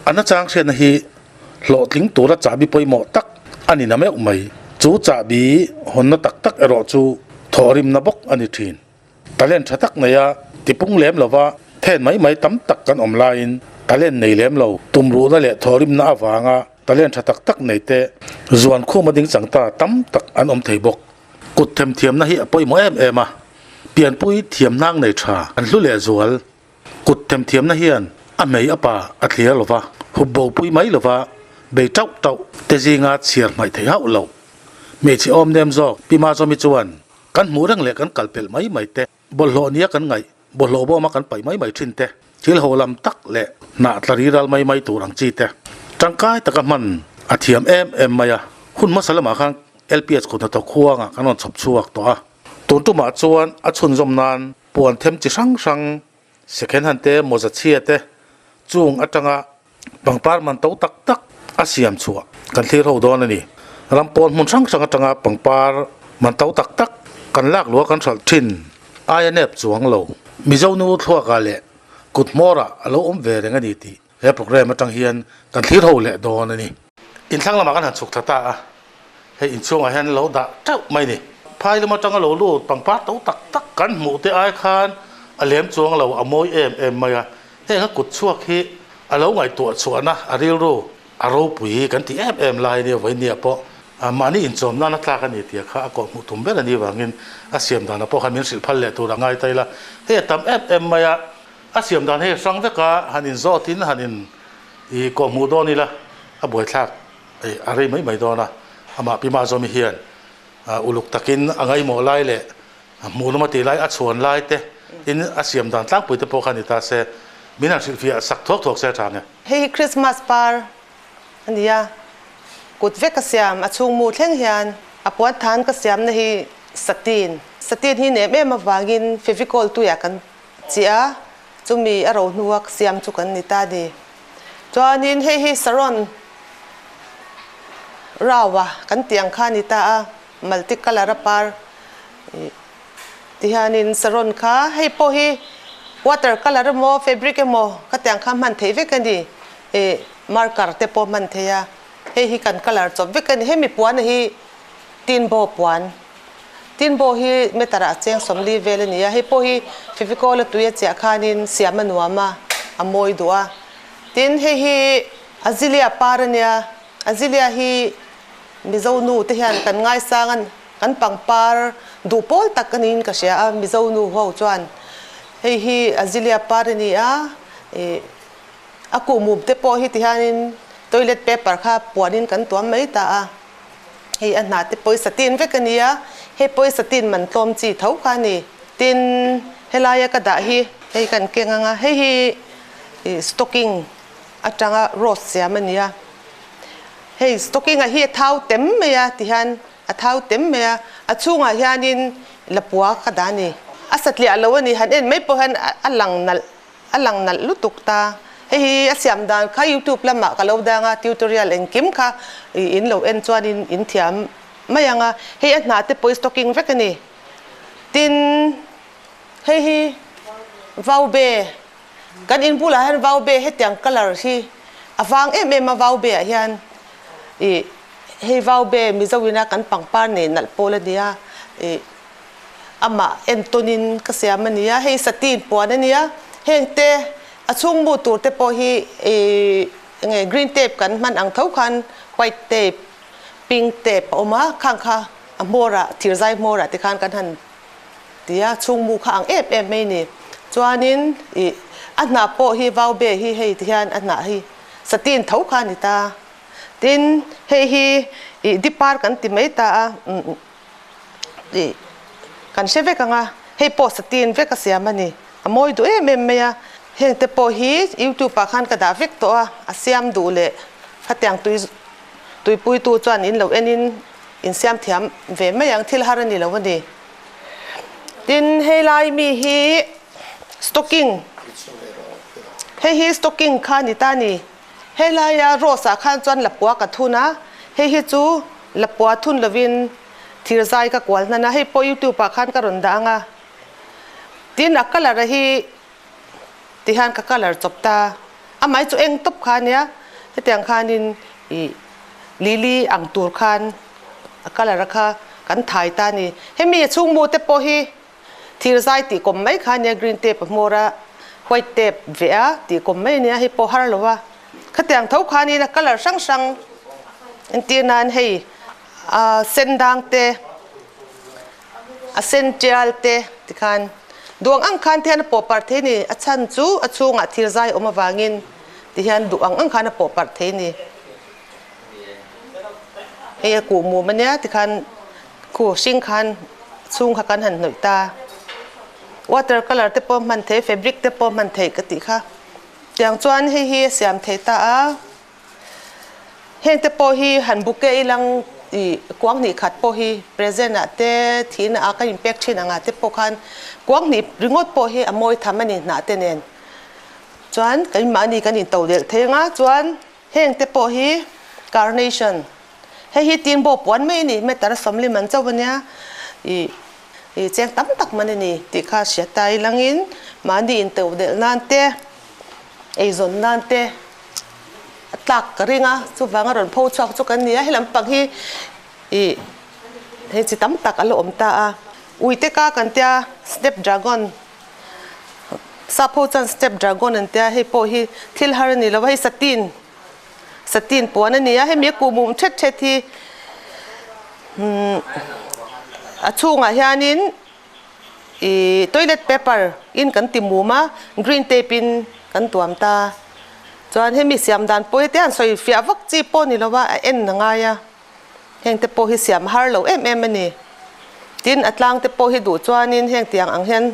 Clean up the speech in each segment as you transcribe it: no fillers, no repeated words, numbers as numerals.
อันนั้นจางเช่นฮีหลอดลิงตัวละจ่าบีปอยหมอตักอันนี้น่ะไม่อุไม่จูจ่าบีหนนตักตักเอรอจูทอริมนับกอันนี้ทีนตะเล่นชัดตักเนี่ยติปุงเลี้ยมเราว่าแทนไม่ตั้มตักกันอมไลน์ตะเล่นในเลี้ยมเราตุ่มรู้นั่นแหละทอริมน่าวางอ่ะตะเล่นชัดตักในเตะส่วนคู่มาดิ้งสังตาตั้มตักอันอมไทยบกกุดเทียมนะฮีปอยหมอเอ็มอ่ะเปลี่ยนปุ้ยเทียมนั่งในชาอันลุเล่จวลกุดเทียมนะเฮียนอันไม่อปะอัดเลียหรอวะหุบโบปุ้ยไม่หรอวะเบยเจ้าแต่จีงาเสียไม่ไทยเฮาเราเมจิอมเดมจอกปีมาจอมิจวนกันหมูรังเล็กกันกัลเปลไม่เตะบอลโลนี้กันไงบอลโลบ่มากันไปไม่ทิ้งเตะชิลโฮลำตักเละนาตรีรัลไม่ตัวรังจีเตะจังกายตะกันมันอาเทียมเอ็มมายาหุ่นมาสลมาข้าง LPS คนตะควงกันนอนชอบชัวตัวตุนตุมาจวนอาชุนจมนานปวนเทมจิสังเสกเห็นหันเตะโมจัดเชียเตะจุงอาจังอ่ะบางปาร์มันโตตักอาเซียมชัวกันที่เราโดนนี่ลำปอนมุนสังจังอ่ะบางปาร์มันโตตักกันลากลัวกันสัลทินอายเนบจวงเรามิเจ้านูทั่วกาเละกุดมอระเราเวรงันดีทีเฮ้โปรแกรมมาจังเฮียนกันที่เราเละโดนนี่อินทั้งละมากันหันสุกตาเฮ้อินช่วงอาเห็นเราด่าเจ้าไม่นี่พายเรามาจังเราลูดบางปาร์โตตักกันหมูเตอายคานอเลี้ยมจวงเราอโมยเอ็มมาเฮ้กุดชั่วขี้เราไงตัวสวนนะอาริโรอารมณ์ปุยกันที่เอ็มไลน์เนี่ยไว้เนี่ยเพราะมานี่อินจอมนั่นนักลากันนี่ที่ข้าก็มุตุมเบลนี่ว่าเงินอาเซียมดานะเพราะเขามีศิลปะเละตัวง่ายใจละเฮ้ทำเอ็มมาอาเซียมดานเฮ้สังเวกะฮันินโซตินฮันินอีก็มุดอนี่ละบ่อยทักอะไรไม่โดนนะมาพิมาจอมีเฮียนอุลุกตะกินอะไรหมอไล่เละมูลมาตีไล่อัดส่วนไล่เตอินอาเซียมดานตั้งปุยตะโพคันิตาเซมีนักศิลปินสักทอกเสียจางเนี่ยเฮ้คริสต์มาสปาร์อันนี้กุดเวกเสียมอาชุงมูเท่งเฮียนอปวดทานกเสียมนี่ฮีสตีนฮีเนี่ยแม่มาวางินฟิฟิโคลตัวอยากกันเจียจุมีอารมณ์นัวเสียมจุกันนิตาดีจวนนี้เฮ้สรอนราวะกันเตียงข้านิตามัลติคัลลาร์ปาร์ที่ฮานินสรอนข้าให้พอฮีwater color mo fabric mo katyang kha man thei ve kan di marker te po man theya he kan color chop ve kan he mi puan hi tin bo hi metara cheng somli vel ni he po hi fevicol tu ya cha khanin siamanwa ma amoi duwa tin he azilia parania azilia hi mizonu te hian kan ngai sangan kan pangpar du pol takanin ka sia mizonu ho chuan hi azilia parani aku mum te po hi tihanin toilet paper kha puanin kan tuam mai ta hi anna te poi satin ve kania he poi satin man tom chi thau kha ni tin helaya ka da hi he kan kenga hi stocking atanga rose ya mania he stocking a hi thau tem me ya tihan a thau tem me ya achunga hianin lapua ka da ni asatli alawani han en mai pohan alang nal lutuk ta hei asiam dan kha YouTube lama kalau danga tutorial en kim kha in lo en chuan in thiam mayanga hei atna te poi stocking vekani tin hei vaube kan in bula han vaube hetiang color hi awang em vaube hian hei vaube mizawina kan pangpar ni nal poladia ama entonin kasiamania hei satin puanania hengte achung bu tur te po hi nge green tape kan man ang thau khan white tape pink tape oma khang kha amora thirzai mora te khan kan han tia chung mu kha ang em mai ni chuanin anna po hi vau be hi hei thian anna hi satin thau khan ni ta tin hei dipar kan ti mai ta kan sheve kanga he post tin ve ka siamani amoi du me ya he te po hi YouTube pa khan ka da vek to a siam du le phatyang tui pui tu chuan in lo enin in siam thiam ve me yang thil harani lo ni tin he lai mi hi stocking he stocking khani ta ni he lai ya rosa khan chuan lapua ka thuna he chu lapua thun lovin thirzai ka kwal na hei po YouTube pa khan ka ron da nga tin a color hi tihan ka color chopta amai chu eng top khan ya hetiang khanin I lili ang tur khan akala rakha kan thai ta ni hemi chung mu te po hi thir zai ti kom mai khan ya green tape mora white tape vea ti kom mai ne hi po har lowa khatiang thau khani na color sang sang antinan hei sendang te essential te tikhan duang ang khan thian po par the ni achan chu achunga thir zai oma wangin ti hian duang ang khan po par the ni hei ku mu mania tikhan ku sing khan chung kha kan han noi ta watercolor te po man the fabric te po man the ka ti kha tiang chuan hei hi siam the ta a heng te po hi han buke ilang I quang ni khat po hi present ate thin a ka impact thin anga te po khan quang ni ringot po hi amoi thamani na te nen chuan kai mani kan in to del thenga chuan heng te po hi carnation hei hi tin bo pon mai ni me tar somli man chawanya I cheng tam tak mani ni ti kha sia tai langin mani in to del nan te ei zon nan te atlak karinga chu wanga ron pho chak chu kan nia helam pang hi he chi tam tak alo om ta a uite ka kan tia step dragon sa pho chan step dragon an tia he po hi thil har ni lo hi satin pon ani a he me ku mum thet thet hi achunga hianin toilet paper in kan timuma green tape in kan tuam ta chuan hemi siam dan poi te an soi fia vak chi po ni lowa en na nga ya heng te po hi siam har lo em ani tin atlang te po hi du chuanin heng tiang ang hen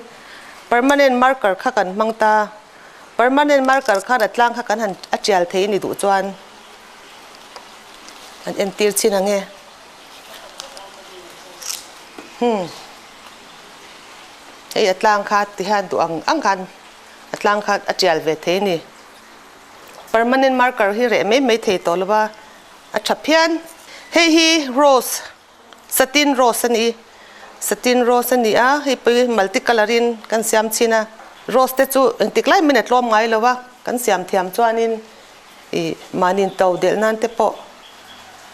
permanent marker kha kan mangta permanent marker kha atlang kha kan han achial thei ni du chuan an en tir chin ange ei atlang kha ti han du ang kan atlang kha achial ve thei ni permanent marker hi re me thei tolwa a thaphian hei hi rose satin rose ani a hi pe multicolorin kan siam china rose te chu tiklai minute lom ngai lowa kan siam thiam chuanin manin to del nan te po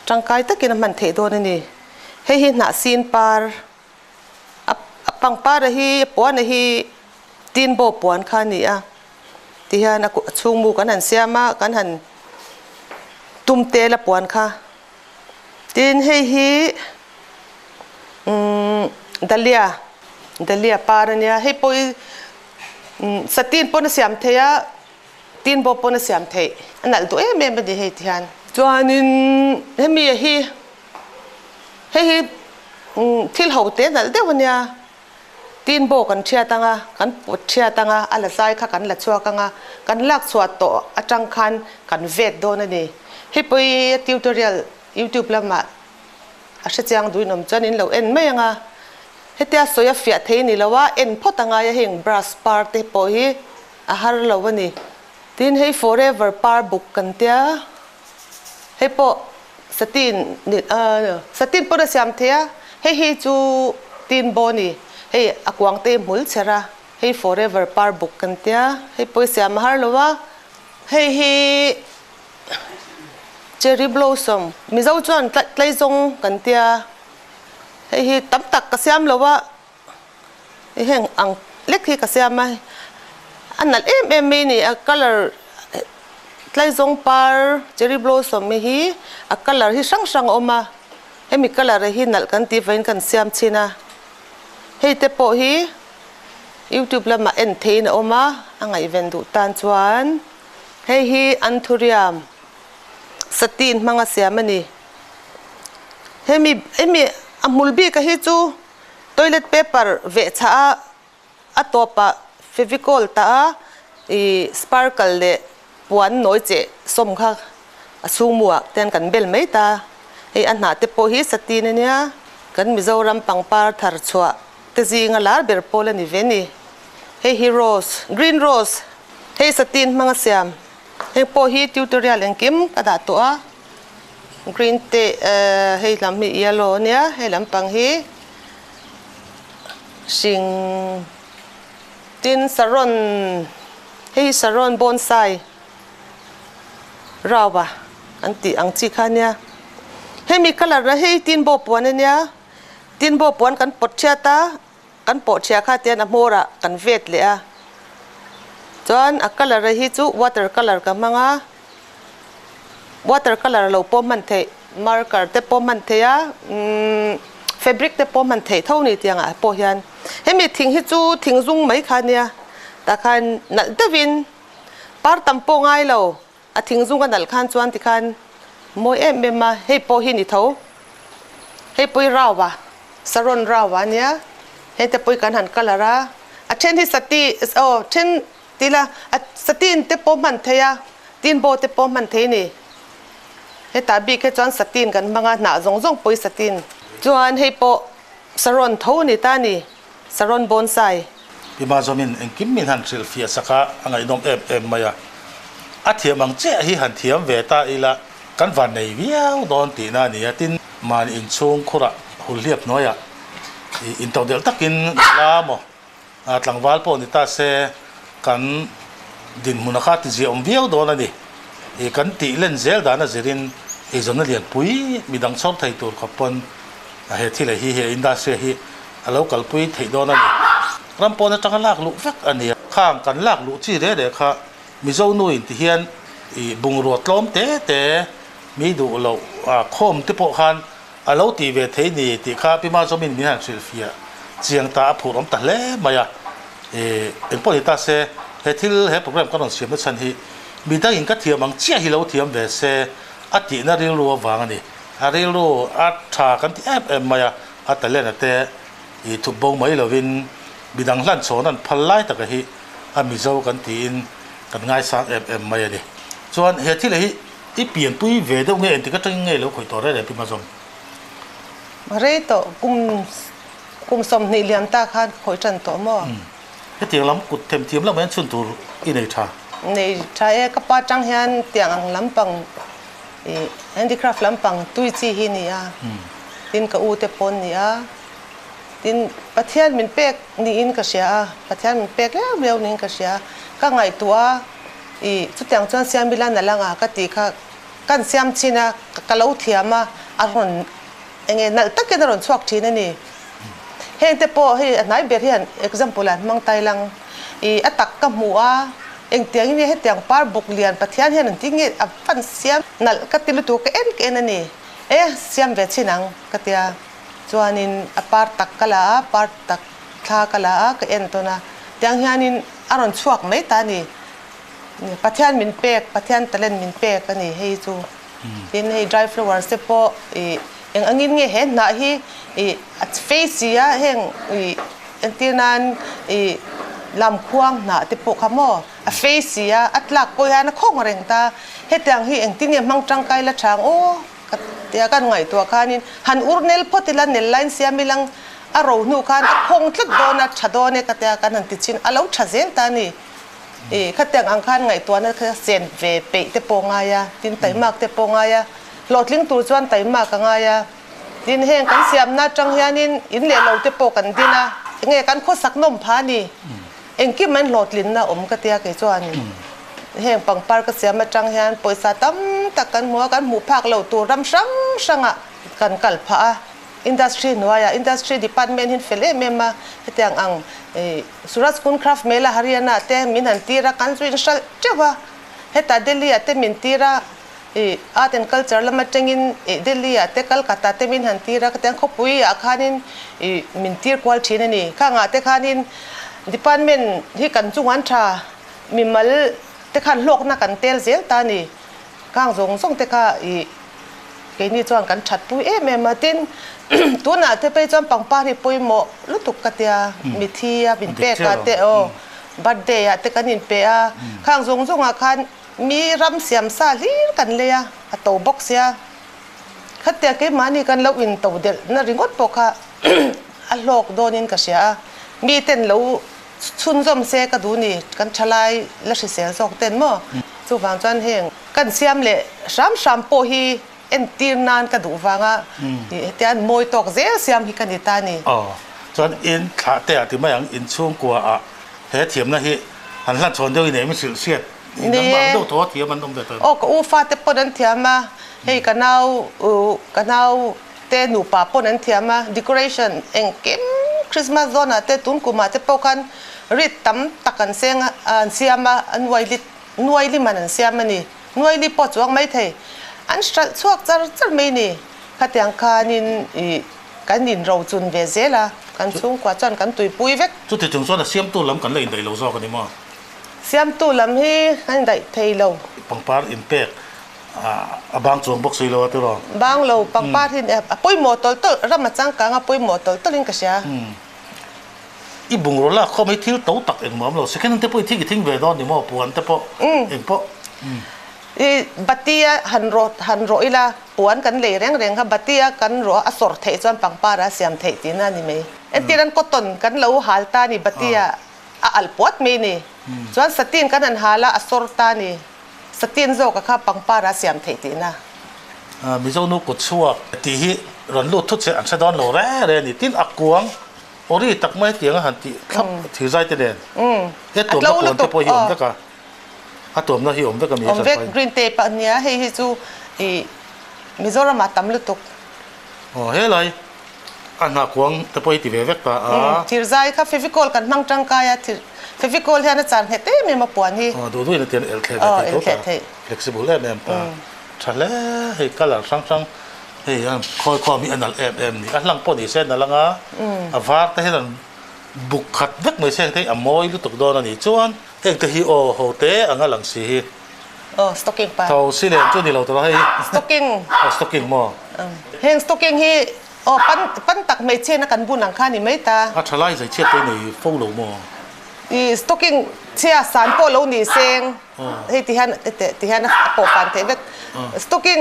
tangkai takin man thei don ani hei hi na sin par apang par hi pon hi tin bo pon kha ni a ti hian aku chung mu kan han siama kan han tumte la puan kha tin hei hi dalia parania hei poi satin pon siam theya tin bo pon siam thei anal tu em di hei thian chuanin hemi hi thil hote dal dewanya tin bo kan thia tanga kan put thia tanga ala sai kha kan la chua kanga kan lak chua to atang khan kan vet don ani hi poi tutorial YouTube lama asha chang duinom chanin lo en mai anga hetia soya fia thei ni lawa en photanga ya heng brush par te po hi a har lo wani tin hei forever par book kan tia hei po satin po na siam thea hei chu tin bo ni hei akwang te mul chera hei forever par book kan tia hei poi siam har lowa hei cherry blossom mizo chuan tlai zong kan tia hei tam tak ka siam lowa heng ang lek hi ka siam mai anal em ni a color tlai zong par cherry blossom hi a color hi sang oma hemi color hi nal kan ti vain kan siam china hei te po hi YouTube lama en thein oma anga event du tan chuan hei hi anthurium satin manga siamani hemi amulbi ka hi chu toilet paper ve cha atopa fevicol ta sparkle le puan noi che som kha asumua ten kan bel mai ta hei anna te po hi satin ania kan mizoram pangpar thar chua te zinga lar ber pola ni veni hei hi rose green rose hei satin manga siam hei po hi tutorial engkim kada to a green te hei lam hi yellow nia hei lam pang hi sing tin saron hei saron bonsai rau ba an ti ang chi kha nia he mi color na he tin bo puan nia tin bo puan kan pot chia ta kan po chia kha tian a mora kan vet le a chuan a color hi chu water color ka manga water color lo po man the marker te po man the ya fabric te po man the tho ni tiang a po hian hemi thing hi chu thing zung mai kha nia ta khan nal te vin par tam po ngai lo a thing zung ka nal khan chuan ti khan moi em me ma he po hi ni tho he poi rawa saron rawa nia he te poi kan han kalara a chen hi sati chen tila a satin te po man the ya tin bo te po man the ni he ta bi ke chuan satin kan manga na zong zong poi satin chuan he po saron tho ni ta ni saron bonsai Pima zomin en kim min han tril fia saka angai nom em maya a thiam ang che hi han thiam ve ta ila kan van nei viau don ti na ni atin man in chung khura huliap noya in to del takin la mo a tlangwal po ni ta se kan din munakha ti je om viau don ani e kan ti len zel dana zerin e zona lian pui midang chom thai tur khapon a he thile hi he industry hi a local pui thei don ani rampon na tang lak lu vek ani khang kan lak lu chi re de kha mi zo nu in ti hian i bung ro tlom te mi du lo a khom te po khan a lo ti ve thei ni ti kha pi ma zo min mi han selfia chiang ta phu rom ta le maya en po ta se he thil he program kan on siam na chan hi mi da in ka thiam ang chia hi lo thiam ve se a ti na ril ro wang ani a ril ro a tha kan ti em maya a ta le na te i thu bong mai lo win bidang lan chon an phallai ta ka hi a mi zo kan ti in kan ngai sang em mai ani chuan he thil hi i pian pui ve do nge en ti ka tang nge lo khoi to re pi ma zom re to kum som ni liam ta khan khoi chan to mo he tiang lam kut them thiam la men chun tur i nei tha nei tha e ka pa chang hian tiang ang lampang e handicraft lampang tui chi hi ni a tin ka u te pon ni a tin pathian min pek ni in ka sia pathian min pek le leo ni ka sia ka ngai tua i chu tiang chuan siam bilan na langa ka ti kha kan siam china ka lo thiama a ron enge na takin ron chuak thina ni heng te po hi nai ber hian example an mang tai lang i atak ka mu a eng tiang ni he tiang par buk lian pathian hian an tingi a pan siam nal ka tilu tu ka en ani siam ve chinang ka tia chuanin a par tak kala par tak tha kala ka en to na tiang hianin aron chuak mai ta ni pathian min pek pathian talen min pek ani hei chu tin hei dry flower se po eng angin nge he na hi at face ya heng entinan lam khuang na te po khamo a face ya atlak ko ya na khong reng ta hetang hi eng tin mang tang kai la thang o tia kan ngai to khanin han urnel potila nel line sia milang a ro nu khan a khong thlak dona thadone ka tia kan han ti chin alo thazel ta ni khateng ang khan ngai to na kha sen ve pe te po nga ya tin tai mak te po nga ya lotling tur chuan tai mak ka nga ya tin heng kan siam na tang hianin in le lo te po kan dina nge kan kho sak nom pha ni eng ki man lotlin na om ka tia ke chuan heng pangpar ka siam ma tang hian poisa tam tak kan mu phak lo tur ram sanga kan kal pha industry noya industry department hin fele mema hetiang ang Surat Kun Craft Mela Haryana te min han tira kan chuin sal chewa heta Delhi ate min tira art and culture lama tengin Delhi ate Kolkata te min han tira ka teng khopui a khanin min tir kwal thina ni kha nga te khanin department hi kan chungan tha mimal te khan lok na kan tel zel ta ni kang zong song te kha ke ni chuan kan that pui ma tin tu na te pe chuan pangpa ni pui mo lutuk ka tia mithia bin pe ka te birthday te kanin pe a khang zong zong a khan mi ram siam sa lir kan le a to box ya khatia ke mani kan lo in to del na ringot po kha a lok donin ka sia mi ten lo chun zom se ka du ni kan thalai la si sel sok ten mo chu wang chuan heng kan siam le sam po hi en tir nan ka du wanga tian moi tok zel siam hi kanita ni chuan in tha te ati mai ang in chung kwa a he thiam na hi han hlan chon deu nei mi sil siat นั่งมาดูท้อเทียมันต้องเดือด โอ้ก็อูฟ้าเตปนันเทียมาเฮ้ยกันเอาเตหนูป่าปนันเทียมา decoration เองเก็มคริสต์มาสโซนเตตุนกูมาเตปกันริดตั้มตักันเสียงอันเสียมาอันไวลิมันอันเสียมันนี่นวยลิปอดจวงไม่เทอันสวกจะไม่นี่ขัดยังคานินกันนินเราจุนเวเซล่ะกันสูงกว่าจนกันตุยปุยเวก จุดที่ถึงส่วนเสียมตู้ล้ำกันเลยในเราซ้อกันนี่มั้ง เสียมตู้ลำให้กันได้เทโล ปังปาร์อินเปกบางจวงบกซีโลตัวรอบ างเราปังป้าที่เนี่ยปุยหมดตัวรับมาจังกังปุยหมดตัวลิงกระเสีย อีบุงโรล่าเขาไม่ทิ้งเต้าตักเองมั้งเราสักแค่นั้นเตปไปทิ้งเวดอนนี่มั้งปวนเตปเองปะอีบัตตีหันโรอีละปวนกันเลยแรงครับบัตตีกันโรอสอร์เทจวนปังป้าราเสียมเทติน่านี่ไหมเอ็นตีนั้นก็ต้นกันเราหาลตานี่บัตตีอัลปวดมีนี่จวนสตีนกันนันหาละอสอร์ตานี่สตีนโจก็ข้าปังป้าราเสียมเทติน่ามิเจ้านุกุดชัวตีฮิรันลุทุเสอันเสดอนโลแร่เลยนี่ตินอักกวงโอรีตักไม่เตียงหันตีครับถือใจเตเดนเฮ็ดตัวนักคนที่พอหิวได้ก็ตัวนักหิวได้ก็มีสักไปกรีนเตปอันนี้ให้จูมิโซรามาตำลุตุกเฮ้ยเลยอันนักกวงที่พอที่เวกก็ถือใจครับเฟฟิโกลกันมั่งจังกายถือเฟฟิโกลที่นั่นจานเฮเต้มีมาปวนที่ดูด้วยนะเตียนเอลเคเอลเคflexible เลยแม่ฉันเลยเฮ้ยก็หลังช่างเฮ้ยคอยมีอันนั้นนี่อันหลังปนอีเส้นนั่นละงะฟาร์แต่เห็นบุกขัดเด็กไม่เส้นที่อมอยลุตุกโดนนี่ชวนเองที่ฮิโอโฮเต้อันหลังสีสต็อกกิ้งไปเท่าสิเลนจุดนี้เราตัวให้สต็อกกิ้งมั้งเฮงสต็อกกิ้งฮีปั้นตักไม่เช่นกันบุญหลังข้านี่ไม่ตาชลายใส่เชือกตัวนี้ฟูหลูมั้งสต็อกกิ้งเชียสารโปโลนี่เซงเฮ้ยที่ฮันปอฟันเทเวกสต็อกกิ้ง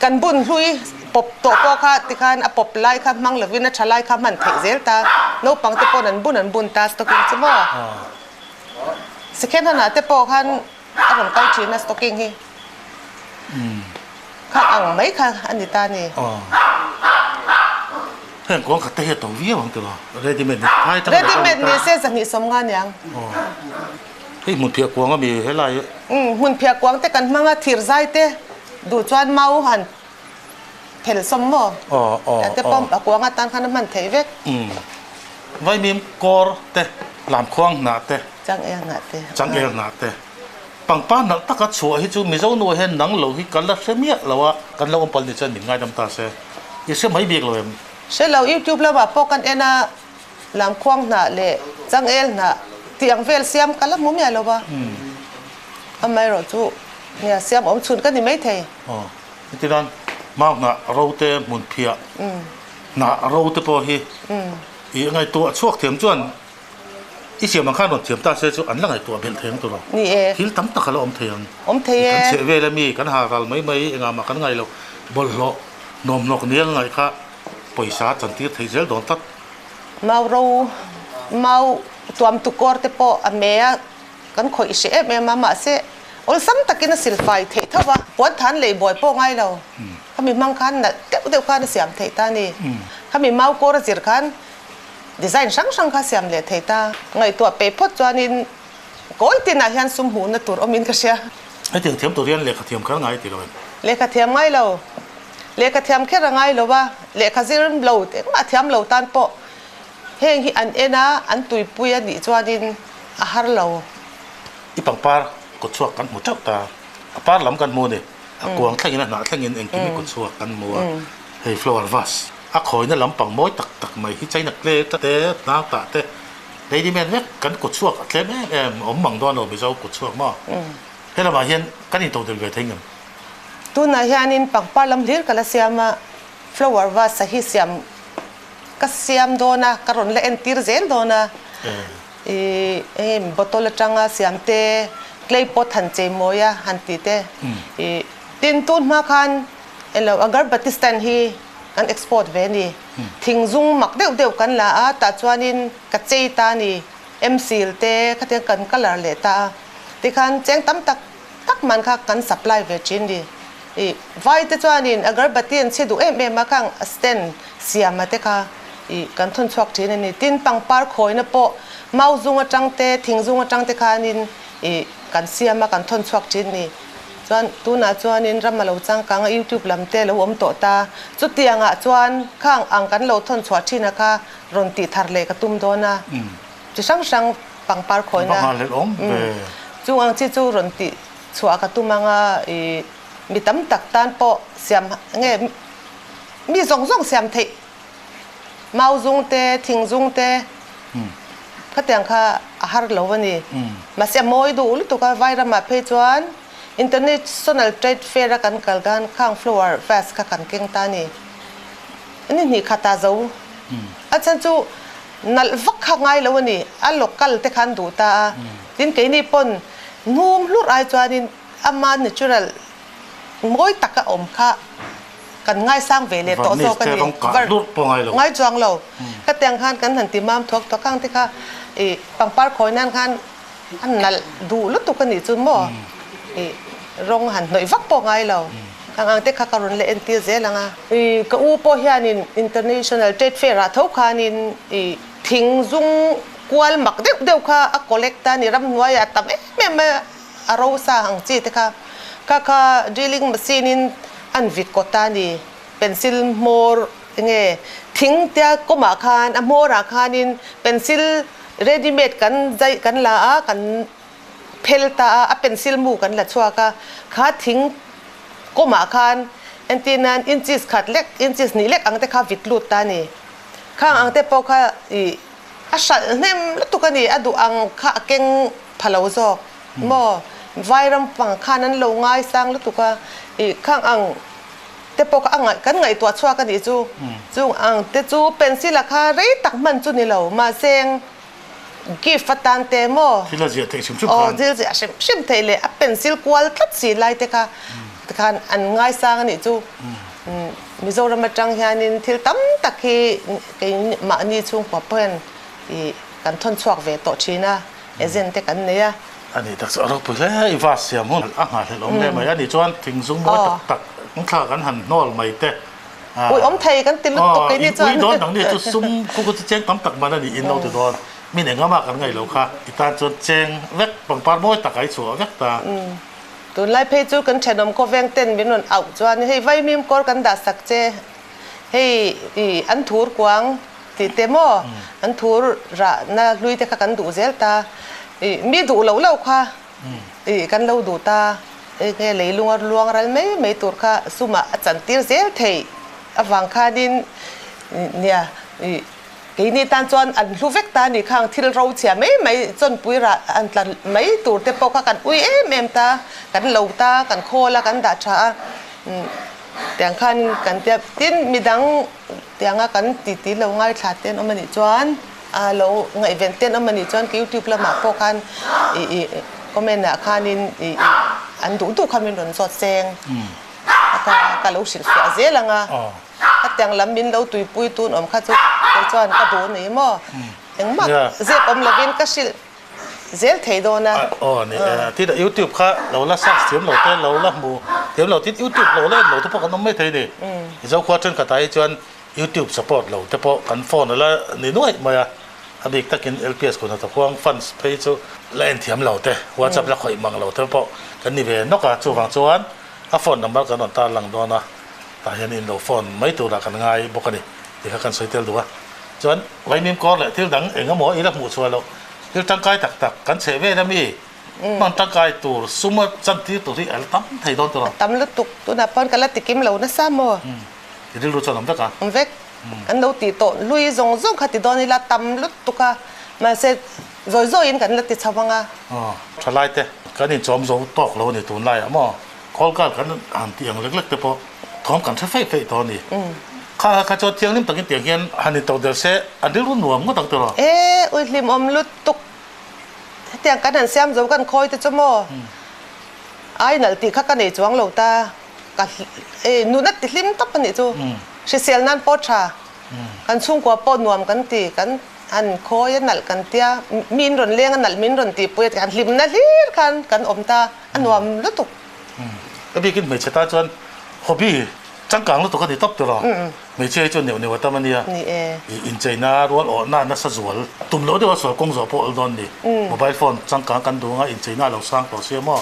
กันบุญลุยปบตัวก็ค่ะที่ขันปบไล่ค่ะมังเหลือวินาชไล่ค่ะมันเทเซลตาโน้ปังเตปอนันบุญตาสต็อกกิ้งใช่ไหมสิเคนขนาดเตปอขันอารมณ์เกาจีนสต็อกกิ้งฮีค่ะอ่างไม่ค่ะอันนี้ตานี่เห็นกวางขัดเตะตัววิ่งตัวเรดิเมดนี่เสียจากนี้สมงานยังเฮ้ยมุนเพียกวางก็มีให้ไรมุนเพียกวางแต่กันมังอาทิตย์ใจเตดูจวนเมาหันเห็นสมบ่แต่ป้อมกวางตันขันมันเทเวกไว้มีกอร์เตะลามควางหนาเตะจังเองหนาเตปังป้านักตะกัดชัวฮิจูมิเจ้าหน่วยเห็นหนังเหล่าฮิกันละเสียเมียแล้วว่ากันเราอมปันนี่จะหนึ่งง่ายดำตาเสียยิ่งเสียไม่เบียกเลยเช่นเรายูทูบแล้วว่าพอกันเอ็นะลามควางหนาเละจังเอลหนาเตียงเวลเสียมกันละมุมใหญ่แล้วว่าทำไมเราจูเนี่ยเสียมอมชุนกันนี่ไม่เทที่นั่นมากนะเราเตะมุนเพียนะเราเตะพอฮีอีไงตัวช่วงเทียมจวนอีเสียมันข้างนนเทียมตาเสียจวนอันละไงตัวเป็นเทียมตัวเรานี่ฮิลตั้มตะเขาอมเทียมกันเสียเวลามีกันหากันไม่งามากันไงเราบอลโลนมนกเนี้ยไงค่ะปอยสาจันทีไทยเซลโดนตัดมาตัวมตุกอร์เตปออเมียกันคอยเสียเมียมาเสียโอ้ซ้ำตะกินสิลไฟเทท่าวะปวดทันเลยบ่อยป้องไงเราเขามีมังคันน่ะเดี๋ยวคันเสียมเทตานี่เขามีเมาโกระจิรคันดีไซน์ช่างเขาเสียมเลยเทตาไงตัวเปพดจวนินก้อยตินอาหารสมหูนตัวอมินก็เสียไอ้เทียมตัวเรียนเล็กเทียมข้างไงติเราเล็กเทียมไงเราเล็กเทียมแค่ไงเราว่าเล็กซิรมเราเต็มเทียมเราตันปอเฮงที่อันเอ็นะอันตุยปุยดิจวนินอาหารเราอีปังปาร์กดชัวกันหมดเจ้าตาปาร์ล้ำกันมัวเนี่ยกวางแค่นั้นหนาแค่เงินเองกินไม่กดชัวกันมัวเฮ้ยฟลอร์วัสคอยนั่นล้ำปังม้อยตักไม่ที่ใจนักเล่เตะน้ำตาเตะในที่แม่เล็กกันกดชัวกันแม่อมมังดอนเราไม่เจ้ากดชัวมั่งให้เรามาเห็นกันนี่ตรงเดินไปทิ้งกันตัวนายนินปังปาร์ล้ำเลี้ยกันละเสียมาฟลอร์วัสฮิเสียมก็เสียมโดนะกระรอนเล่นตีร์เซนโดนะบทละจังอาเสียมเตะใกล้ปอทันเจมอยหันตีเตะตินตุนมาคันเราอาการบัติสตันฮีกันเอ็กซ์พอร์ตเวนี่ทิ้งซุงมักเดียวกันละแต่ชวนินกัจเจตานี่ซีลเตะขัดกันกัลเลตาที่คันเจงตั้มตักมันค่ะกันสัพพลายเวจินดีไว้ที่ชวนินอาการบัตินเชดูมาคังสเตนเสียมาเตะค่ะกันทุนชวกจีนนี่ตินปังปาร์คอยนะปอเมาซุงจังเตทิ้งซุงจังเตคานิน กันเสียมากันทนชวกจินนี่จวนตัวน่ะจวนนินรำมาเราจังกัง YouTube ลำเตะเราอมโตตาจุดเตียงอ่ะจวนข้างอังกันเราทนชวกจินนะคะรนติทาร์เลกตุ้มโดนะจะช่างปังปาร์คอยนะจูอังที่จูรนติชวกตุ้มมังอ่ะมีตั้มตักตานโปเสียมเงี้ยมีสองเสียมเทเมาจุงเตทิ้งจุงเตก็เตียงค่ะอาหารเหลวนี่มาเสียมอยดูลุตุกไวรัสมาเพจวนInternational Trade Fair กันกัลกันข้าง Flower Fest กันเก่งตานี่อันนี้นี่ขัดตาเจ้าอาจารย์จูนั่นวักข้างไงแล้วนี่อัน local เตขันดูตาดินเกนี่ปนงูมลุดไอจวนนี่อามา natural มอยตักกะอมค่ะกันง่ายสร้างเวเลต่อโซกันนี่ง่ายจังเราก็แต่งขันกันหันติมามทุกตัวข้างที่ค่ะปังปาร์คอยนั่นขันอันนั้นดูลุตุกันนี่จุนบ่รงหันหน่อยวักปองไงเราทางอังเทคการุนเลนตีเซลังอ่ะก็อูปอฮียนิน international trade fair เท่าขานินทิ้งซุงกวลมักเดียวค่ะอักโคเล็กตานี่รำนวยอะตั้มไม่อารมณ์สาหังจีตค่ะค่ะ drilling machine นินอันวิดกตานี่เป็นซิลโมร์ไงทิ้งเตียก็มาคานอโมราคานินเป็นซิล ready made กันใจกันละกันเพลตาเป็นซิลมูกันละชัวก็ขาทิ้งก็มาคานอันที่นั้นอินจิสขัดเล็กอินจิสนี่เล็กอังแต่ข้าวิดลุดตานี่ข้างอังแต่พอข้าอาศัยเนี่ยแล้วตุกันนี่อดูอังข้าเก่งพลาวจอกบ่ไวรัมปังข้านั้นลงง่ายสร้างแล้วตุกันข้างอังแต่พอข้าอังกันไงตัวชัวกันนี่จูอังแต่จูเป็นสิราคาเรตักมันจูนี่เรามาเซงกีฟัตันเตโมที่เราจะเทชิมชุบที่เราจะชิมเทเลเป็นซิลกวลทัดสีไล่เตค่ะแต่การอันง่ายสร้างนี่จูมิโซรามาจังยานินที่ตั้มตะคีกิมานี่ช่วงกว่าเพื่อนกันทนชวกเวตชีนะเอเจนเตกันเนี่ยอันนี้ตักสารพัดเลยอีวาเสียมุนอาหารลงเลยไหมอันนี้จวนถึงซุ้มว่าตักมันข้ากันหันนอลไม่เตะอุ้ยอมไทยกันติดลุกตกนี่จวนโดนหนังเนี่ยจะซุ้มกูก็จะแจ้งตั้มตักมาแล้วนี่อินเราจะโดนมีหนึ่งก็มากกันไงเราค่ะอีตาจนแจ้งเวกปังปาร์มอยตักไอ้สัวเวกตาตัวไล่เพจจูกันเชนอมก็แวงเต้นเป็นนนเอาจวนให้ไว้มีมกอกันดาสักเจให้อันทูร์กวางติเตโมอันทูร์ระน่าลุยเตกันดูเซลตามีดูเราค่ะกันเราดูตาเงี้ยเลยลวงอะไรไม่ตัวค่ะสุมาจันติเซลเทยวังคาดินเนี่ยกีนี่ตานจวนอันลูเวกตานี่ข้างที่เราเชียไม่จนปุยระอันนั้นไม่ตัวเตปก็กันอุ้ยเมมตากันเหลาตากันโคละกันดาชาแต่งขันกันเตียตินมีดังแต่งกันตีเราง่ายชาเต้นอมันนี่จวนเราไงเวนเต้นอมันนี่จวนคิวทิพละมาพอกันก็เมนอะคานินอันดูคำมินนสดแซงก็เราสิเสียเจลังอ่ะก็แต่งลำบินเราตุยปุยตุนอมข้าจุกไปจวนก็โดนนี่มั้งยังมากเจ็บอมละบินก็สิเจลเทโดนะอ๋อนี่ที่ยูทูบค่ะเราละสักเสียมเราเต้เราละมูเดี๋ยวเราที่ยูทูบเราเล่นเราทุกพวกกันไม่เท่นี่เจ้าขวดจนกระต่ายจวนยูทูบสปอร์ตเราแต่พอกันฟอนแล้วนี่น้อยมาอันนี้ถ้ากิน LPS คนเราควงฟันสเปซจูเล่นเทียมเราแต่ว่าจะละคอยมังเราแต่พอกันนี่เป็นนกจูฟังจวนฟอนน้ำมันกันนอนตาหลังโดนนะแต่ยันอินเราฟอนไม่ตัวละกันง่ายบอกกันนี่เดี๋ยวกันสวยเตลดูว่าจวนไว้มีมก้อนแหละที่ดังเองก็หมออีละหมู่ชัวเราที่ตั้งกายตักกันเสวนะมีมันตั้งกายตัวสมมติจันทีตัวที่อัลตั้มไทยโดนตัวตั้มลุตุกตัวนับปอนกันละติกิมเรานะซ้ำมั้งที่รู้จักน้ำตากันเวกอันเราตีโตลุยซงขัดติดโดนนี่ละตั้มลุตุกะมาเสร็จซอยอินกันละติดชาวบ้านอ๋อทลายเตะกันนี่จอมโซตอกเราเนี่ยตัวไล่อะมั้งคอลกันอ่านเตียงเล็กๆแต่พอท้องกันใช้ไฟตอนนี้ข้าจอดเตียงนี่ตั้งเตียงเงี้ยอันนี้ตัวเดียวเสอันนี้รุ่นหน่วงก็ตั้งตัวอุ้ยลิมอมลุตุกเตียงกันหันเสียมจมกันคอยแต่จมูกไอ้นั่นตีข้ากันในจวงเราตากันนู่นนั่นติดลิมตับกันนี่จูเสียนั่นปอดชากันชุ่มกว่าปอดหน่วงกันตีกันอันคอยนั่นกันเตียมินรอนเลี้ยงกันนั่นมินรอนตีปุยกันลิมนั่นลีกันอมตาอันหน่วงลุตุกก็พี่กินไม่ใช่ตาจนฮอบบี้จังกังแล้วตัวก็ติดตับตัวเรา ไม่ใช่จนเหนียวแต่มันเนี่ย นี่อินใจน่ารวดอ่อนน่าน่าสะสวนตุ่มโลดีว่าสวนกงสวนพอลดอนดิโมบายโฟนจังการกันดูง่ายอินใจน่าเราสร้างต่อเสียมั่ว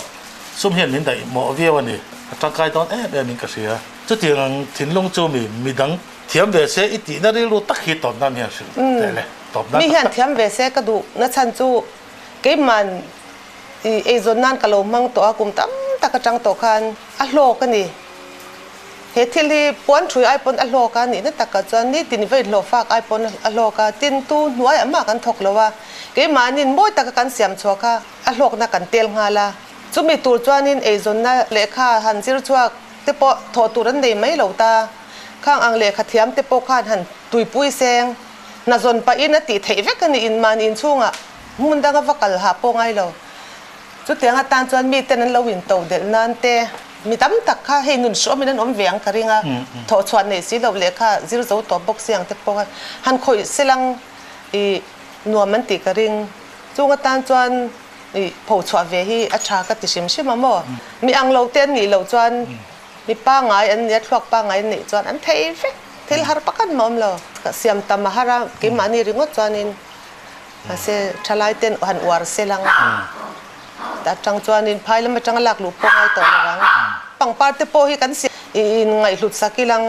ซุ่มเห็นนินได้หมอเวียวันนี้จังกายตอนเดือนนี้ก็เสียจุดที่ถิ่นลงจูมีดังเทียมเวเสอิติน่าได้รู้ตักหิตอบนั่นเนี่ยสิแต่เลยตอบนั่นมีเห็นเทียมเวเสก็ดูนัชันจูเก็บมันไอโซนนั่นกะโลมังตัวกุมตั้มตะกะจังตัวกันอะโลกันนี่เหตุที่ลีปวนช่วยไอปนอะโลกันนี่นั่นตะกะจวนนี่ตินเวทโลฟากไอปนอะโลกันตินตูหน่วยมากันทกแล้วว่าเก็บมันนินบ่ตะกะกันเสียมชัวค่ะอะโลกนักกันเตียงหาละจุมีตัวจวนนินไอโซนน่ะเลขาหันซิรชัวเตปอทอตุรันได้ไหมเหล่าตาข้างอังเลขาเทียมเตปอข้านหันตุยปุยแซงน่ะจนปะอินติเทเวกันอินมันอินช่วงอ่ะมุนดังวักกะหาปงไอเราจุดเตียงตานจวนมีแต่นั้นเราวินโตเดนนันเตมีตั้มตักข้าให้นุนชอมีนั้นอมเวียงกะริงอ่ะทอชวนในสิเราเลขาซิรโซตัวบกเสียงเตปอกันหันคอยเสลังอีนัวมันติกะริงจุงตานจวนผู้ชวนเวฮีอาชากติชิมชิมาโมมีอังเราเต้นนี่เราจวนมีป้าไงอันนี้ทวกป้าไงนี่จวนอันเทฟเทลฮาร์ปักันมอมเราเสียมตามหารากิมันนี่ริงจวนินเสชลายเต้นหันอวาร์เซลังแต่จังจวนินพายแล้วมาจังหลักลูกปงไอต่อระวังปังปาร์ตโปฮีกันเสียอินไงหลุดสักิลัง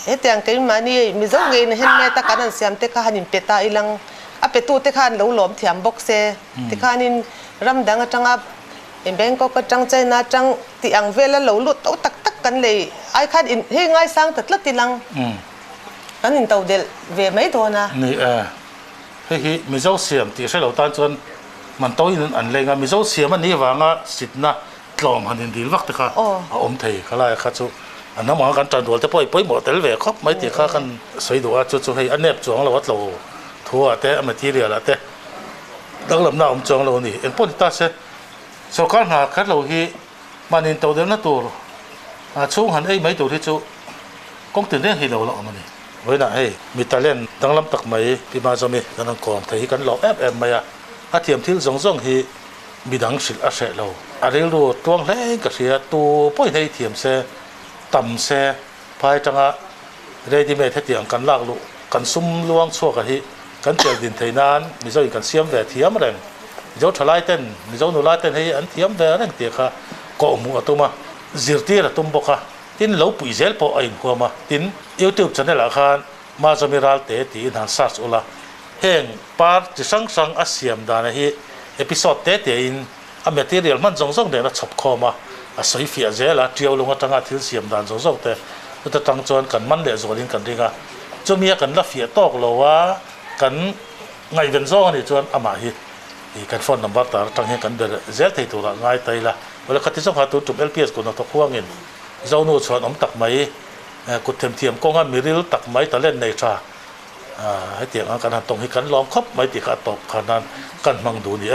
เฮตียงกิมันนี่มีเจ้าเงินเห็นแม่ตะกันนั่นเสียมเตะข้าหันเปตาอีลังอะเปตูเตะข้าหลหลอมเถียมบกเซเตะข้านินรำดังจังอับเอ็มเบงก็จังใจน่าจังที่อังเวลหลหลุดเอาตักกันเลยไอ้ข้าอินเฮง่ายสร้างตัดลัดติลังกันอินเตาเดลเวไม่ตัวนะนี่เฮ้ยมีเจ้าเสียมที่ใช้เหล่าตานจนมันโตอินอันเลยงามีเจ้าเสียมันนี่ว่างาสิทนะกล่อมหันดินวักเตะข้าอมเทยข้าไล่ข้าจูอันนั้นมันกันจันทร์แต่ป่วยหมดแต่ละเวครับไม่ติดข้ากันสวยดูว่าจุดให้อันเนี้ยจวงเราวัดเราทัวแต่มาที่เรียละแต่ดังลำหน้าอมจวงเรานี่เอ็นปุ่นตาเสสกัดหาคัดเราฮีมันอินโตเดินนั่ตัวช่วงหันไอ้ไม่ตัวที่จูก้องตื่นเรื่องให้เราละมันนี่ไว้น่ะให้มีตาเล่นดังลำตักไหมที่มาจะมีดังกองไทยกันหลอกแอบมาอะอาเทียมที่ส่งฮีมีดังสิลอาเสเราอะไรรู้ตัวแรงกระเสียตัวป่วยในเทียมเสต่ำเสภายจังอะเรื่องที่ไม่เที่ยงกันลากลุกันซุ่มลวงชั่วกันฮีกันเจอดินไทยนานมีเจ้าอีกกันเสียมแหวเทียมแรงมีเจ้าทลายเต้นมีเจ้าหนูลายเต้นให้อันเทียมแหวแรงเตียค่ะก็มุกตัวมาจิรตีระตุ้มบกค่ะทินเหลาปุ๋ยเซลพอไอ้หัวมาทินยูทูบชาแนลอาคารมาจะมีรัลเตตีนันซัสอุลาเฮงปาร์จะสังอาเซียมดานะฮีเอพิโซดเตตีอินอเมทีเรียลมันส่งเดี๋ยวเราฉับคอมาสายฟิอาเซลเที่ยวลงจังอาทิลเสียมดานส่งแต่แต่ตั้งจวนกันมันเดือดส่วนนี้กันดีกันจะมีกันละฟิอาตอกเราว่ากันไงเป็นซ่องนี่จวนอามาฮีกันฟอนนัมบัตตาตั้งให้กันเดือดเซลที่ตัวละง่ายไตละเวลาคัดที่ส่งหาตัวจุด LPS คนเราตกห่วงเงินเจ้าหนูชวนอมตักไหมกุดเทียมก็งั้นมีริลตักไหมแต่เล่นในชาให้เตียงกันตรงให้กันล้อมครบไม่ติดขาตกขนาดกันมังดูนี่